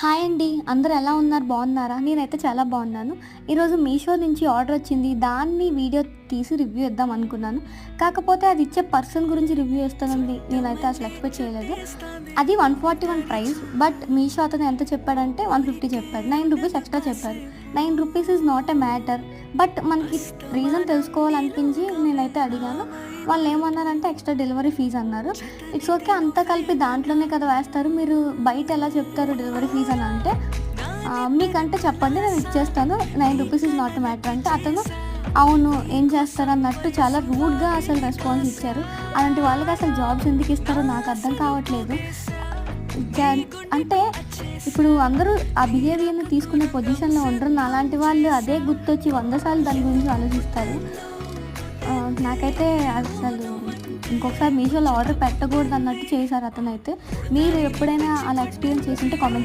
Hi అండి. అందరూ ఎలా ఉన్నారు? బాగున్నారా? నేనైతే చాలా బాగున్నాను. ఈరోజు మీషో నుంచి ఆర్డర్ వచ్చింది. దాన్ని వీడియో తీసి రివ్యూ ఇద్దాం అనుకున్నాను. కాకపోతే అది ఇచ్చే పర్సన్ గురించి రివ్యూ ఇస్తానని నేనైతే అసలు ఎక్స్‌పెక్ట్ చేయలేదు. అది 141 ప్రైస్. బట్ మీషో అతను ఎంత చెప్పాడంటే 150 చెప్పాడు. ₹9 ఎక్స్‌ట్రా చెప్పారు. ₹9 is not a matter. But మనకి రీజన్ తెలుసుకోవాలనిపించి నేనైతే అడిగాను. వాళ్ళేమన్నారంటే ఎక్స్ట్రా డెలివరీ ఫీజ్ అన్నారు. It's okay. అంతా కలిపి దాంట్లోనే కదా వేస్తారు. మీరు బయట ఎలా చెప్తారు డెలివరీ ఫీజ్ అని అంటే, మీకంటే చెప్పండి నేను ఇచ్చేస్తాను. ₹9 ఈజ్ నాట్ ఎ మ్యాటర్ అంటే అతను అవును ఏం చేస్తారన్నట్టు చాలా రూడ్‌గా అసలు రెస్పాన్స్ ఇచ్చారు. అలాంటి వాళ్ళకి అసలు జాబ్స్ ఎందుకు ఇస్తారో నాకు అర్థం కావట్లేదు. అంటే ఇప్పుడు అందరూ ఆ బిహేవియర్‌ని తీసుకునే పొజిషన్‌లో ఉండరు. నాలాంటి వాళ్ళు అదే గుర్తొచ్చి 100 సార్లు దాని గురించి ఆలోచిస్తారు. నాకైతే అసలు ఇంకొకసారి మీషోలో ఆర్డర్ పెట్టకూడదు అన్నట్టు చేశారు అతనైతే. మీరు ఎప్పుడైనా అలా ఎక్స్‌పీరియన్స్ చేసుంటే కామెంట్